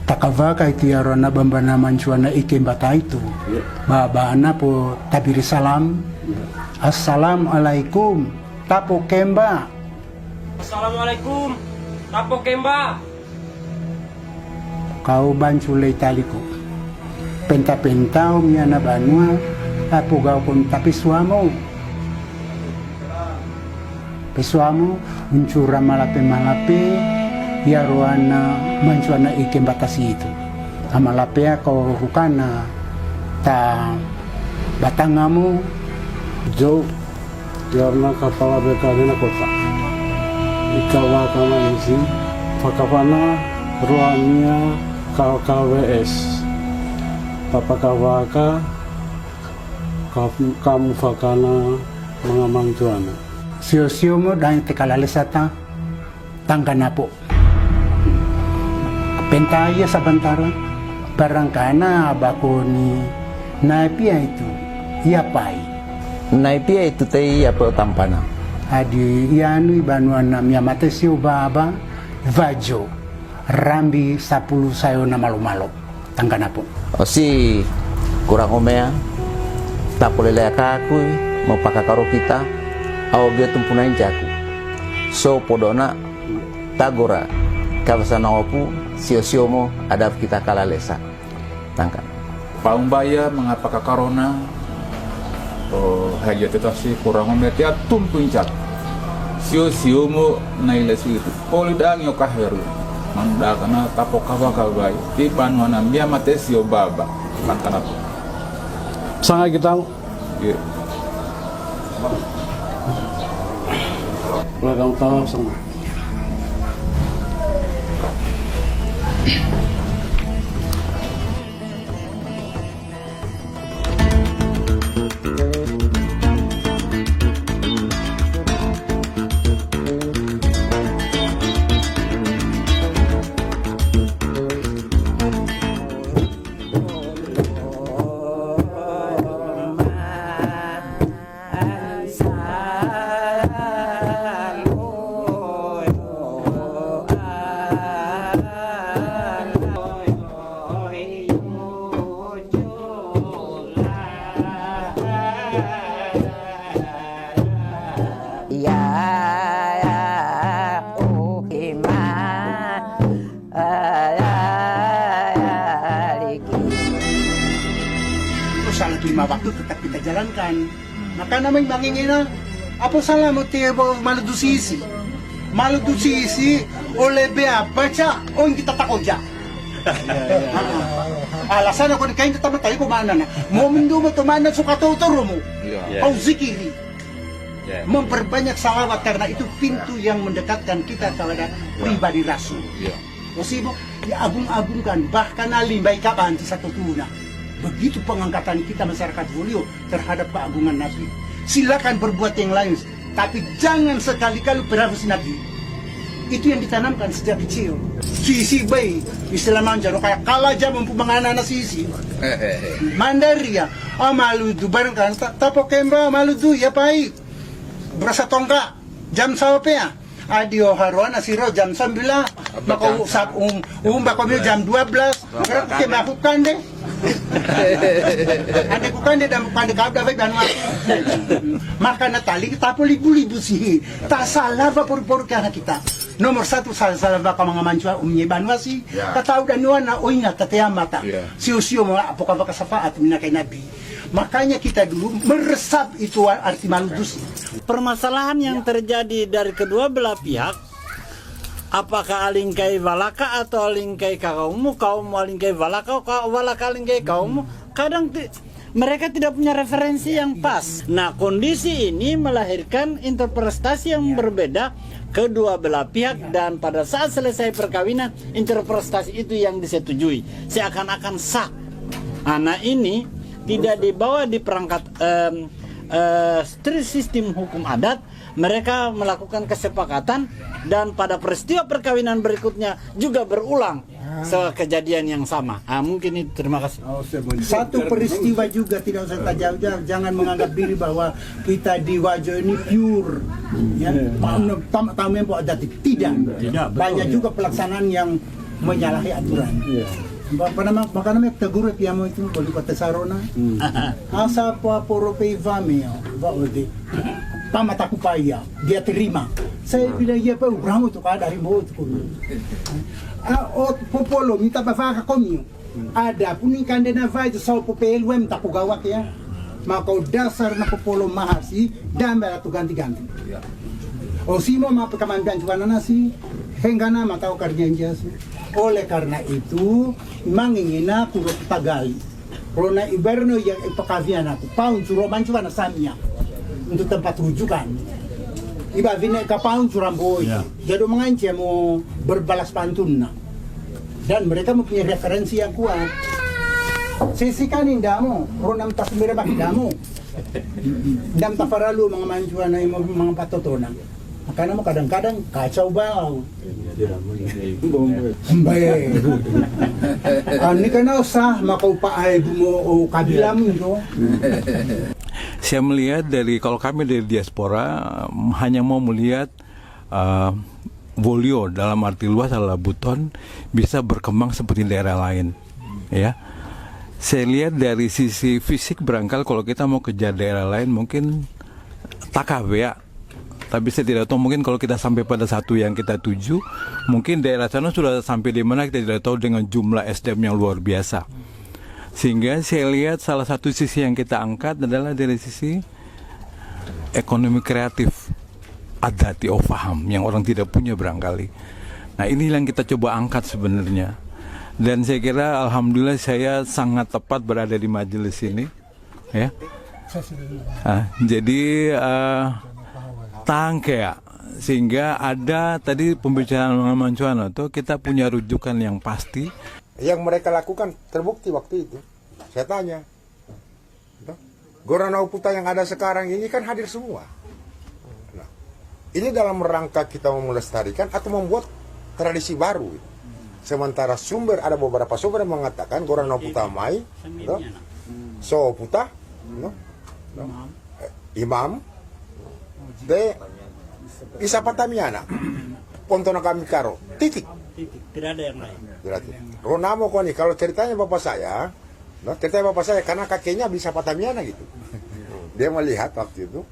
Takavaka itu ya rona bambana mancuana ikem bata itu. Babana po tabiri salam. Assalamualaikum. Tapo kemba. Assalamualaikum. Tapo kemba. Kau bancule taliko. Penta-penta umya na banua. Tapo gau kon tapi suamo. Pesuamo uncura malape-malape. Ya roana mancuana ikem batasi itu. Amalapea kau hukana ta batangamu Jo karena kepala BKN kota ikawa kama isi fakapana ruangnya KWS papakawaka kamu fakana mengamang tuana sio-sio mo dahil tekalalesata tangganapo. Pentaya sa bantara barangkana abako ni naipia itu iapai Naipia itu teh apa tampana adi ianu ibanuana miamate sio baba vajo rambi 10 sayo na malo-malo tangganapo. si kurang omea tak boleh lihat aku mau pakai karo kita au dia tumpunain jaku so podona tagora kabasana wapu sio-sio mo ada kita kala lesa tangkan Paumbaya mengapa kakarona hanya tetasi kurang memetia tumpun cat sio mo naila itu polidang yo kahweru manda kana tapo kawa kawai di panuana mia mate sio baba kantana sangat kita ye belakang tahu sama Salah 5 waktu tetap kita jalankan. Maka namanya bangingina, apa salah mo tibo maludusisi? Maludusisi oleh apa ca? O kita takoja. Alasan ako kain tetap tayo kumana na. Mo mendo mo tumana suka tuturo mo. Au zikiri. Memperbanyak salawat karena itu pintu yang mendekatkan kita kepada pribadi Rasul. Osibo diagung-agungkan bahkan alimbai kapan satu tuna. Begitu pengangkatan kita masyarakat Wolio terhadap keagungan Nabi. Silakan berbuat yang lain, tapi jangan sekali-kali berharus Nabi. Itu yang ditanamkan sejak kecil. Sisi bayi, istilah manjaro kayak kalah jam mengana anak sisi. Mandaria, maludu barangkan, tapo kemba maludu ya pai. Berasa tongka, jam sawapea. Adio haruan asiro jam 9, bako bako jam 12, berarti kemakukan deh. Ande kukan deh dan pandai kau dapat dan maka natali kita pun libu-libu sih. Tak salah bapur-pur karena kita. Nomor 1 salah baka mga mancua umye banwa sih. Katau dan nuana oinga tatea mata. Siu-siu mga apokabaka safaat minakai nabi. Makanya kita dulu meresap itu arti maludus. Permasalahan yang terjadi dari kedua belah pihak, apakah alingkai walaka atau alingkai kaummu, kaum alingkai walaka, walaka alingkai kaummu, kadang mereka tidak punya referensi yang pas. Nah, kondisi ini melahirkan interpretasi yang berbeda kedua belah pihak, dan pada saat selesai perkawinan interpretasi itu yang disetujui seakan-akan sah. Anak ini tidak dibawa di perangkat strict sistem hukum adat. Mereka melakukan kesepakatan dan pada peristiwa perkawinan berikutnya juga berulang kejadian yang sama. Mungkin itu, terima kasih. Satu peristiwa juga tidak usah jauh-jauh. Jangan menganggap diri bahwa kita di Wajo ini pure. Ya, tamu yang adat tidak. Banyak juga pelaksanaan yang menyalahi aturan. Maka namanya tegur piamo itu boleh kota sarona. Asa poro pevame pamata kupaya dia terima. Saya bilang ya pak Ibrahim itu kada dari mau itu. Popolo minta bafaka komio. Ada puning kandena vai itu sau popelo em tapu gawak ya. Maka dasar na popolo mahasi dan tu ganti-ganti. O simo mapakamandan cuana nasi henggana matau karjanjas. Oleh karena itu, mangingina kuro tagali. Rona iberno yang ipakavian aku, paun curoman cuma nasamnya untuk tempat rujukan. Iba vine ka paun curamboy. Jadi mengancam mau berbalas pantun na. Dan mereka mempunyai referensi yang kuat. Sisikan indamo, rona tas mereka indamo. Dam tafaralu mga mancuan na mga patotona. Makanya mo kadang-kadang kacau bau. Baik. Ani kana usah makau paai mo o kabilam itu. Saya melihat kalau kami dari diaspora hanya mau melihat Wolio dalam arti luas adalah Buton bisa berkembang seperti daerah lain, ya. Saya lihat dari sisi fisik barangkali kalau kita mau kejar daerah lain mungkin takab ya. Tapi saya tidak tahu, mungkin kalau kita sampai pada satu yang kita tuju, mungkin daerah sana sudah sampai di mana kita tidak tahu dengan jumlah SDM yang luar biasa. Sehingga saya lihat salah satu sisi yang kita angkat adalah dari sisi ekonomi kreatif, adati faham, yang orang tidak punya barangkali. Nah ini yang kita coba angkat sebenarnya. Dan saya kira alhamdulillah saya sangat tepat berada di majelis ini. Ya. Jadi tangkea sehingga ada tadi pembicaraan dengan Mancuano itu kita punya rujukan yang pasti yang mereka lakukan terbukti waktu itu. Saya tanya, Gorana Oputa yang ada sekarang ini kan hadir semua. Nah, ini dalam rangka kita melestarikan atau membuat tradisi baru. Sementara ada beberapa sumber yang mengatakan Gorana Oputa mai, so Oputa, imam, de isa patamiana pontona kami karo titik tidak ada yang lain. berarti Ronamo kok nih kalau ceritanya bapak saya karena kakeknya bisa patamiana gitu. Dia melihat waktu itu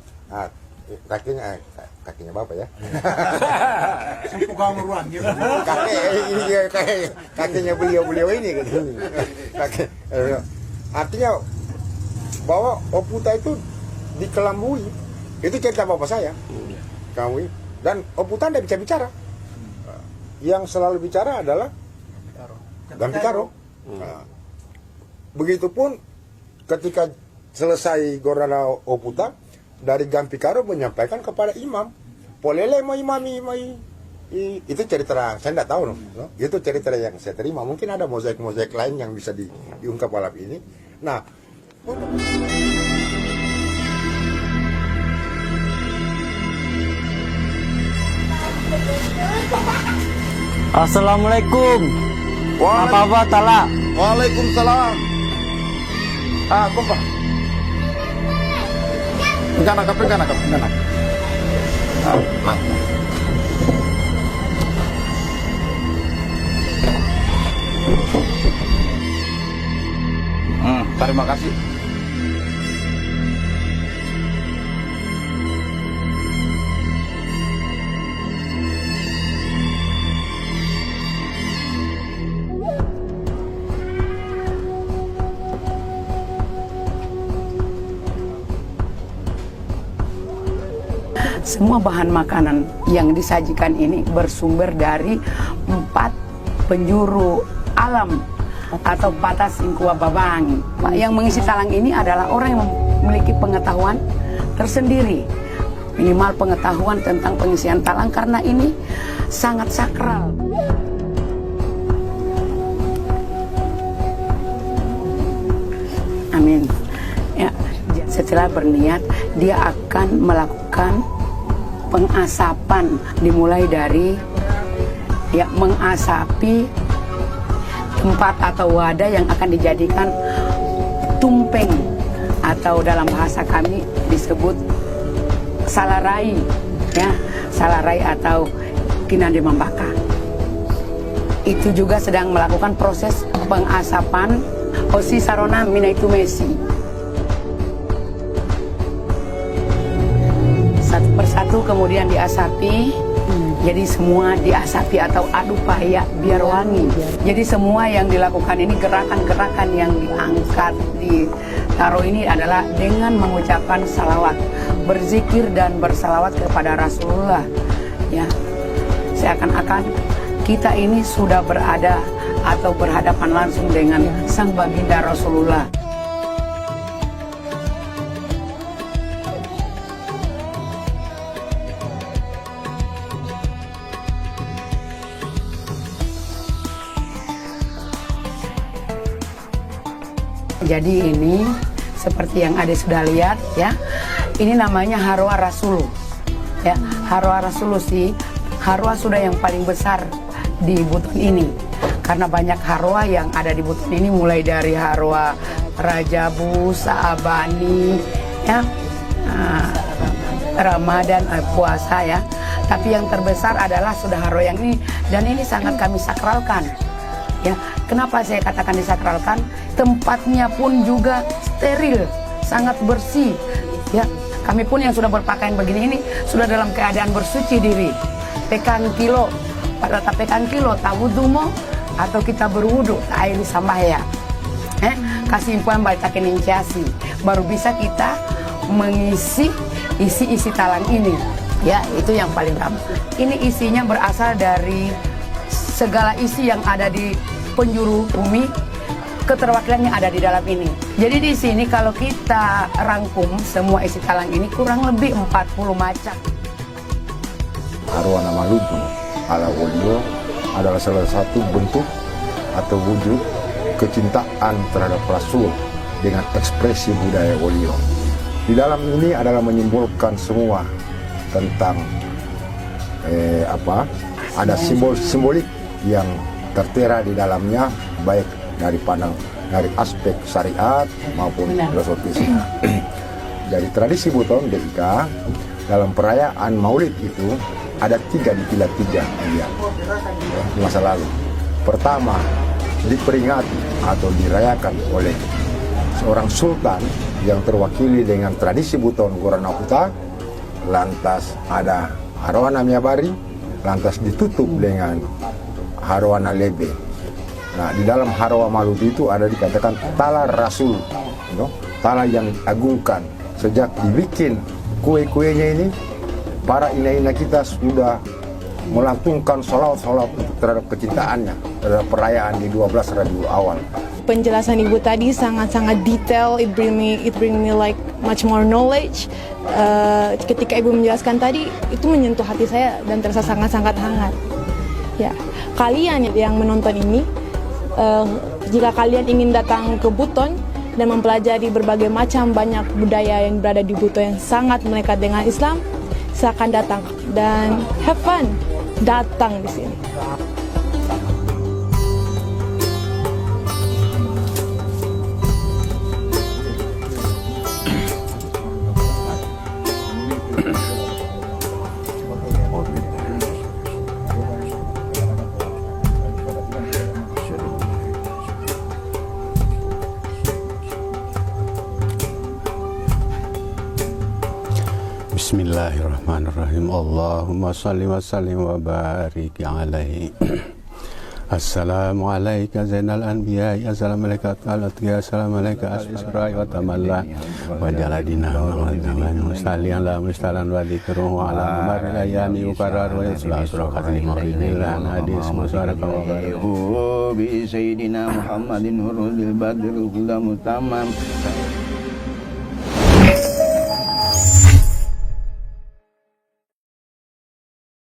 kakinya bapak ya. Kakeknya beliau ini gitu. Artinya bahwa Oputa itu dikelambui. Itu cerita bapak saya. Kamu dan Oputa tidak bisa bicara. Yang selalu bicara adalah Gampikaro. Nah, begitupun ketika selesai Gorana Oputa, dari Gampikaro menyampaikan kepada imam, polele mau imami itu cerita saya tidak tahu, no? Itu cerita yang saya terima. Mungkin ada mozaik lain yang bisa diungkap malam ini. Nah, Assalamualaikum. Apa taala. Waalaikumsalam. Kumpa. Enggak. Terima kasih. Semua bahan makanan yang disajikan ini bersumber dari 4 penjuru alam atau patas ingkua babangi. Yang mengisi talang ini adalah orang yang memiliki pengetahuan tersendiri, minimal pengetahuan tentang pengisian talang, karena ini sangat sakral. Amin. Ya, setelah berniat dia akan melakukan pengasapan, dimulai dari mengasapi tempat atau wadah yang akan dijadikan tumpeng atau dalam bahasa kami disebut salarai, ya, salarai atau kinande membaka. Itu juga sedang melakukan proses pengasapan osi sarona minaitu mesi. Satu persatu kemudian diasapi. Jadi semua diasapi atau adu paya biar wangi. Jadi semua yang dilakukan ini gerakan-gerakan yang diangkat, ditaruh ini adalah dengan mengucapkan salawat, berzikir dan bersalawat kepada Rasulullah. Ya, seakan-akan kita ini sudah berada atau berhadapan langsung dengan sang baginda Rasulullah. Jadi ini seperti yang Ade sudah lihat ya, ini namanya Harwa Rasul. Ya, Harwa Rasul sih, Harwa sudah yang paling besar di Buton ini. Karena banyak Harwa yang ada di Buton ini, mulai dari Harwa Rajabu, Saabani, ya, Ramadan, puasa ya. Tapi yang terbesar adalah sudah Harwa yang ini, dan ini sangat kami sakralkan. Ya, kenapa saya katakan disakralkan? Tempatnya pun juga steril, sangat bersih. Ya, kami pun yang sudah berpakaian begini ini sudah dalam keadaan bersuci diri. Pekan kilo, pada pekan kilo tabudumo atau kita berwudu air sambah ya. Kasih impuan baik takeninsiasi, baru bisa kita mengisi isi talang ini. Ya, itu yang paling utama. Ini isinya berasal dari segala isi yang ada di penjuru bumi, keterwakilannya ada di dalam ini. Jadi di sini kalau kita rangkum semua isi talang ini kurang lebih 40 macam. Arwana Maluku ala Wolio adalah salah satu bentuk atau wujud kecintaan terhadap Rasul dengan ekspresi budaya Wolio. Di dalam ini adalah menyimbolkan semua tentang ada simbolik yang tertera di dalamnya, baik dari aspek syariat maupun filosofis. Dari tradisi Buton DIK dalam perayaan Maulid itu ada dipilah tiga ya, di masa lalu. Pertama, diperingati atau dirayakan oleh seorang sultan yang terwakili dengan tradisi Buton Goranakuta. Lantas ada Harwana Miabari, lantas ditutup dengan Harwana Lebe. Nah, di dalam Harwa Malut itu ada dikatakan Tala Rasul, Tala yang agungkan. Sejak dibikin kue-kuenya ini, para ina-ina kita sudah melantunkan sholawat terhadap kecintaannya, terhadap perayaan di 12 Rabiul Awal. Penjelasan Ibu tadi sangat-sangat detail. It bring me like much more knowledge. Ketika Ibu menjelaskan tadi, itu menyentuh hati saya dan terasa sangat-sangat hangat. Ya, kalian yang menonton ini, jika kalian ingin datang ke Buton dan mempelajari berbagai macam banyak budaya yang berada di Buton yang sangat melekat dengan Islam, silakan datang dan have fun, datang di sini. Bismillahirrahmanirrahim. Allahumma salli wa sallim wa barik alaihi. Assalamu alayka zainal anbiya, assalamualaikum assalamualaikum al-isra wa tamalla wa jaladina wa musallian la mustalan wa dzikruhu ala maril ayami ukarar wa yaslasura qadri maghribilan hadis musaraka wa baruhu bi sayyidina Muhammadin hurul badrul hulam tamam